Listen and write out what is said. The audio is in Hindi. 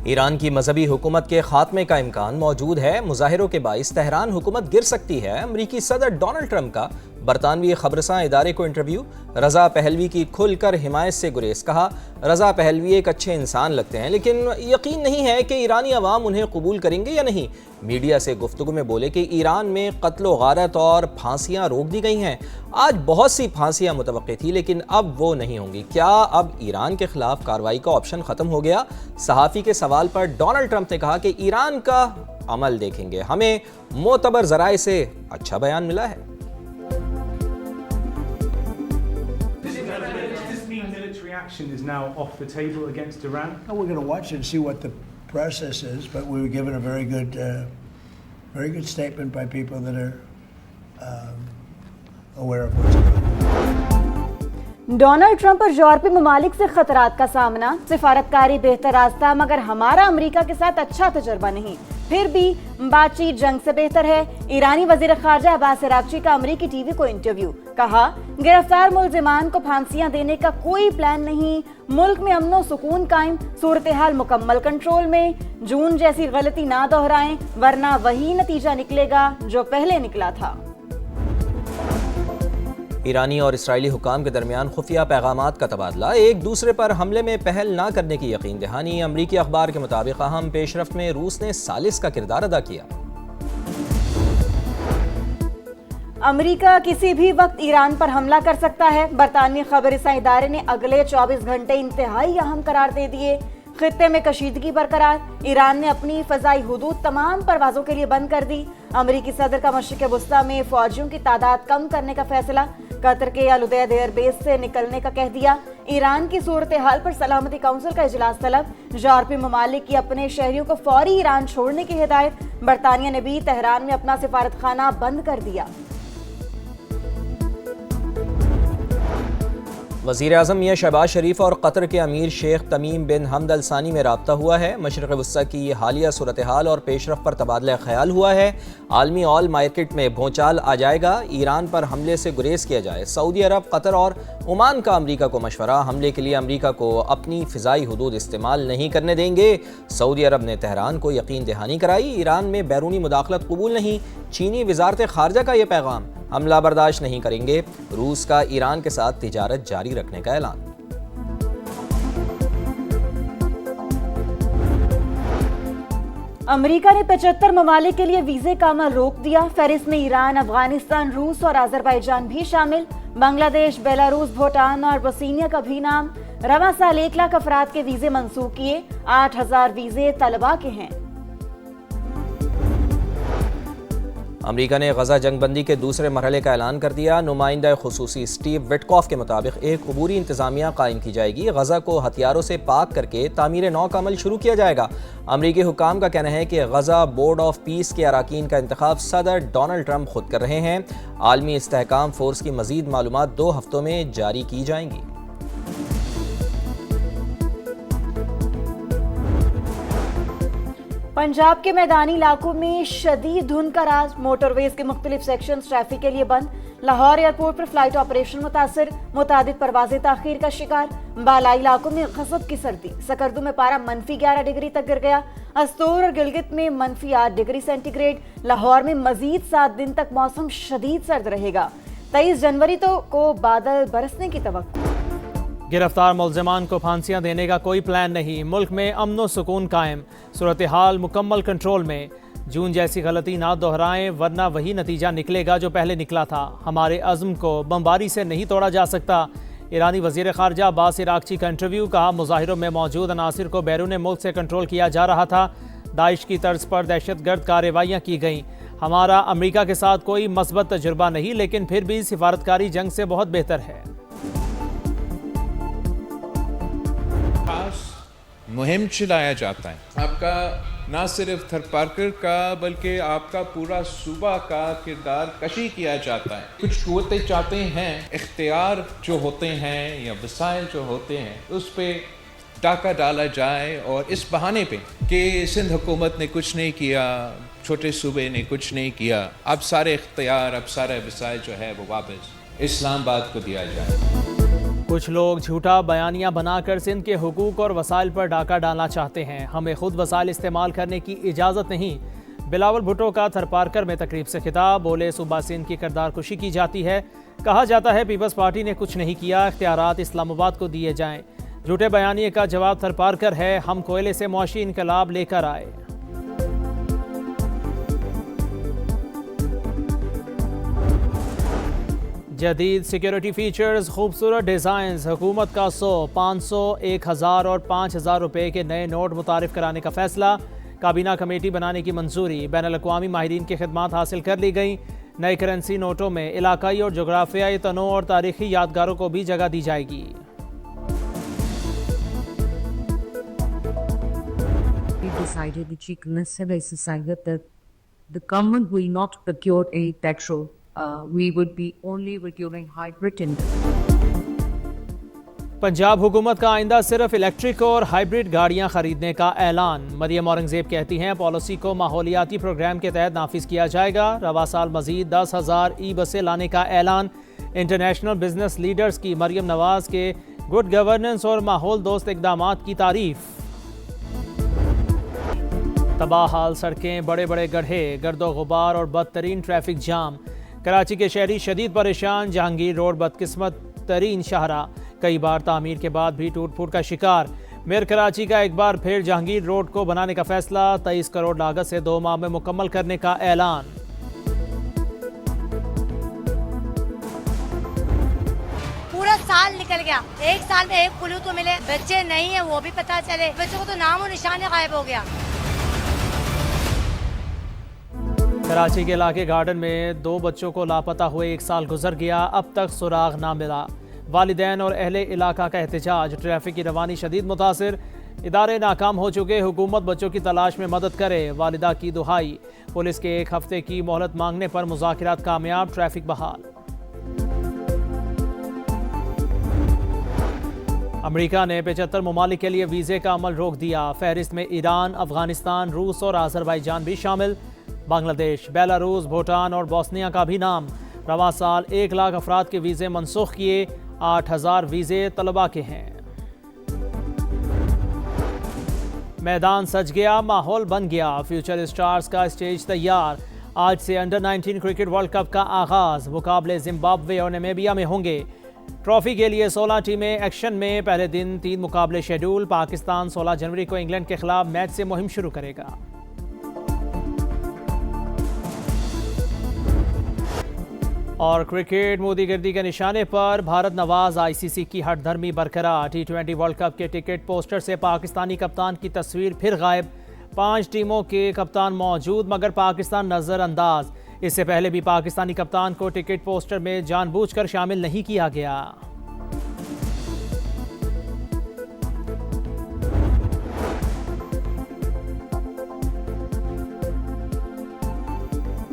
ईरान की मजहबी हुकूमत के खात्मे का इम्कान मौजूद है। मुजाहिरों के बाइस तेहरान हुकूमत गिर सकती है। अमरीकी सदर डोनाल्ड ट्रंप का बरतानवी खबरसां इदारे को इंटरव्यू। रजा पहलवी की खुलकर हिमायत से गुरेज। कहा, रजा पहलवी एक अच्छे इंसान लगते हैं लेकिन यकीन नहीं है कि ईरानी अवाम उन्हें कबूल करेंगे या नहीं। मीडिया से गुफ्तगू में बोले कि ईरान में कत्लो गारत और फांसियां रोक दी गई हैं। आज बहुत सी फांसियां मुतवक्की थी लेकिन अब वो नहीं होंगी। क्या अब ईरान के खिलाफ कार्रवाई का ऑप्शन खत्म हो गया? सहाफ़ी के सवाल पर डोनाल्ड ट्रंप ने कहा कि ईरान का अमल देखेंगे, हमें मोतबर ज़राए से अच्छा बयान मिला है। Action is now off the table against Iran. Well, we're going to watch and see what the process is, but we were given a very good statement by people that are aware of what's going on. Donald Trump और यूरोपीय ममालिक से खतरात का सामना। सिफारतकारी बेहतर रास्ता, मगर हमारा अमेरिका के साथ अच्छा तजुर्बा नहीं। फिर भी बातचीत जंग से बेहतर है। ईरानी वजीर खारजा अब्बास अरागची का अमेरिकी टीवी को इंटरव्यू। कहा, गिरफ्तार मुलजिमान को फांसियां देने का कोई प्लान नहीं। मुल्क में अमनो सुकून कायम, सूरत हाल मुकम्मल कंट्रोल में। जून जैसी गलती ना दोहराएं वरना वही नतीजा निकलेगा जो पहले निकला था। ईरानी और इसराइली हुकाम के दरमियान खुफिया पैगामात का तबादला। एक दूसरे पर हमले में पहल ना करने की यकीन दहानी। अमरीकी अखबार के मुताबिक अहम पेशरफ्त में रूस ने सालिस का किरदार अदा किया। अमेरिका किसी भी वक्त ईरान पर हमला कर सकता है। बरतानवी खबरसां इदारे ने अगले 24 घंटे इंतहाई अहम करार दे दिए। खित्ते में कशीदगी बरकरार। ईरान ने अपनी फजाई हुदूद तमाम परवाजों के लिए बंद कर दी। अमरीकी सदर का मशरिक़ वुस्ता में फौजियों की तादाद कम करने का फैसला। कतर के अल उदैद एयरबेस से निकलने का कह दिया। ईरान की सूरत हाल पर सलामती काउंसिल का इजलास तलब। यूरोपीय ममालिक की अपने शहरियों को फौरी ईरान छोड़ने की हिदायत। बरतानिया ने भी तेहरान में अपना सिफारतखाना बंद कर दिया। वज़ीर आज़म मियां शहबाज शरीफ और कतर के अमीर शेख तमीम बिन हमद अल सानी में राब्ता हुआ है। मशरिक़ वुस्ता की हालिया सूरत हाल और पेशरफ पर तबादला ख्याल हुआ है। आलमी ऑयल मार्केट में भूचाल आ जाएगा। ईरान पर हमले से गुरेज किया जाए। सऊदी अरब, कतर और ओमान का अमरीका को मशवरा। हमले के लिए अमरीका को अपनी फ़िज़ाई हुदूद इस्तेमाल नहीं करने देंगे। सऊदी अरब ने तेहरान को यकीन दहानी कराई। ईरान में बैरूनी मुदाखलत कबूल नहीं। चीनी वज़ारत ख़ारजा का यह पैगाम। हमला बर्दाश्त नहीं करेंगे। रूस का ईरान के साथ तिजारत जारी रखने का ऐलान। अमेरिका ने 75 ममालिक के लिए वीजे का अमल रोक दिया। फहरिस्त में ईरान, अफगानिस्तान, रूस और अजरबैजान भी शामिल। बांग्लादेश, बेलारूस, भूटान और बोस्निया का भी नाम। रवां साल 1 लाख अफराद के वीजे मंसूख किए। 8000 वीजे तलबा के हैं। अमरीका ने गजा जंगबंदी के दूसरे मरहले का ऐलान कर दिया। नुमाइंदा खुसूसी स्टीव विटकॉफ के मुताबिक एक अबूरी इंतजामिया कायम की जाएगी। गजा को हथियारों से पाक करके तामीर नौ का अमल शुरू किया जाएगा। अमरीकी हुकाम का कहना है कि गजा बोर्ड ऑफ पीस के अराकीन का इंतखाब सदर डोनाल्ड ट्रंप खुद कर रहे हैं। आलमी इस्तेहकाम फोर्स की मजीद मालूमात 2 हफ्तों में जारी की जाएंगी। पंजाब के मैदानी इलाकों में शदीद धुंध का राज। मोटरवेज के मुख्तलिफ सेक्शन ट्रैफिक के लिए बंद। लाहौर एयरपोर्ट पर फ्लाइट ऑपरेशन मुतासर। मुतादिद परवाजें ताखीर का शिकार। बालाई इलाकों में गज़ब की सर्दी। सकरदू में पारा -11 डिग्री तक गिर गया। अस्तूर और गिलगित में -8 डिग्री सेंटीग्रेड। लाहौर में मजीद 7 दिन तक मौसम शदीद सर्द रहेगा। 23 जनवरी को बादल बरसने की तवक्को। गिरफ्तार मुलजिमान को फांसियां देने का कोई प्लान नहीं। मुल्क में अमन व सुकून कायम, सूरत हाल मुकम्मल कंट्रोल में। जून जैसी गलती ना दोहराएं वरना वही नतीजा निकलेगा जो पहले निकला था। हमारे अज़्म को बमबारी से नहीं तोड़ा जा सकता। ईरानी वज़ीर ख़ारजा अब्बास अरागची का इंटरव्यू। कहा, मुज़ाहिरों में मौजूद अनासिर को बैरून मुल्क से कंट्रोल किया जा रहा था। दाइश की तर्ज पर दहशतगर्द कार्रवाइयाँ की गईं। हमारा अमरीका के साथ कोई मस्बत तजुर्बा नहीं लेकिन फिर भी सिफारतकारी जंग से बहुत बेहतर है। मुहिम चलाया जाता है। आपका ना सिर्फ थरपारकर का बल्कि आपका पूरा सूबा का किरदार कशी किया जाता है। कुछ कुव्वतें चाहते हैं इख्तियार जो होते हैं या वसाइल जो होते हैं उस पर डाका डाला जाए और इस बहाने पे कि सिंध हुकूमत ने कुछ नहीं किया, छोटे सूबे ने कुछ नहीं किया, अब सारे इख्तियार, अब सारे वसाइल जो है वो वापस इस्लामाबाद को दिया जाए। कुछ लोग झूठा बयानिया बनाकर सिंध के हुकूक और वसाइल पर डाका डालना चाहते हैं। हमें खुद वसाइल इस्तेमाल करने की इजाज़त नहीं। बिलावल भुट्टो का थरपारकर में तकरीब से खिताब। बोले सूबा सिंध की किरदार कुशी की जाती है। कहा जाता है पीपल्स पार्टी ने कुछ नहीं किया, इख्तियारात इस्लामाबाद को दिए जाएं। झूठे बयानिए का जवाब थरपारकर है, हम कोयले से मुआशी इनकलाब लेकर आए। जदीद सिक्योरिटी फीचर्स, खूबसूरत डिज़ाइंस, हुकूमत का 100, 500, 1000 और 5000 रुपये के नए नोट मुतारिफ कराने का फैसला। काबीना कमेटी बनाने की मंजूरी। बैनुल-अक़वामी माहिरीन की खिदमात हासिल कर ली गई। नए करेंसी नोटों में इलाकाई और जोग्राफियाई तनों और तारीखी यादगारों को भी जगह दी जाएगी। We decided, the Chief Minister has decided that the government will not procure any petrol. We would be only procuring hybrid and Punjab हुकूमत का आइंदा सिर्फ इलेक्ट्रिक और हाइब्रिड गाड़ियां खरीदने का ऐलान। मरियम औरंगजेब कहती हैं पॉलिसी को माहौलियाती प्रोग्राम के तहत नाफिज किया जाएगा। रवा साल मजीद 10,000 ई बसें लाने का ऐलान। इंटरनेशनल बिजनेस लीडर्स की मरियम नवाज के गुड गवर्नेंस और माहौल दोस्त इकदामात की तारीफ। तबाह हाल सड़कें, बड़े बड़े गड्ढे, गर्दो गुबार और बदतरीन ट्रैफिक जाम। कराची के शहरी शदीद परेशान। जहांगीर रोड बदकिस्मत तरीन शाहरा, कई बार तामीर के बाद भी टूट फूट का शिकार। मेयर कराची का एक बार फिर जहांगीर रोड को बनाने का फैसला। 23 करोड़ लागत से 2 माह में मुकम्मल करने का ऐलान। पूरा साल निकल गया, एक साल में एक पुलिस तो मिले, बच्चे नहीं है वो भी पता चले, बच्चों को तो नाम और निशान गायब हो गया। कराची के इलाके गार्डन में 2 बच्चों को लापता हुए 1 साल गुजर गया, अब तक सुराग ना मिला। वालिदैन और अहले इलाका का एहतजाज। ट्रैफिक की रवानी शदीद मुतासिर, इदारे नाकाम हो चुके, हुकूमत बच्चों की तलाश में मदद करे, वालिदा की दुहाई। पुलिस के 1 हफ्ते की मोहलत मांगने पर मुज़ाकिरात कामयाब, ट्रैफिक बहाल। अमेरिका ने 75 ममालिक के लिए वीज़े का अमल रोक दिया। फहरिस्त में ईरान, अफगानिस्तान, रूस और आज़रबाईजान भी शामिल। बांग्लादेश, बेलारूस, भूटान और बोस्निया का भी नाम। रवा साल 1 लाख अफराद के वीज़े मनसूख किए। 8000 वीज़े तलबा के हैं। मैदान सज गया, माहौल बन गया। फ्यूचर स्टार्स का स्टेज तैयार। आज से अंडर-19 क्रिकेट वर्ल्ड कप का आगाज़। मुकाबले जिम्बाब्वे और नामीबिया में होंगे। ट्रॉफी के लिए 16 टीमें एक्शन में। पहले दिन 3 मुकाबले शेड्यूल। पाकिस्तान 16 जनवरी को इंग्लैंड के खिलाफ मैच से मुहिम शुरू करेगा। और क्रिकेट, मोदीगिर्दी के निशाने पर भारत नवाज आईसीसी की हठधर्मी बरकरार। T20 वर्ल्ड कप के टिकट पोस्टर से पाकिस्तानी कप्तान की तस्वीर फिर गायब। 5 टीमों के कप्तान मौजूद मगर पाकिस्तान नज़रअंदाज। इससे पहले भी पाकिस्तानी कप्तान को टिकट पोस्टर में जानबूझकर शामिल नहीं किया गया।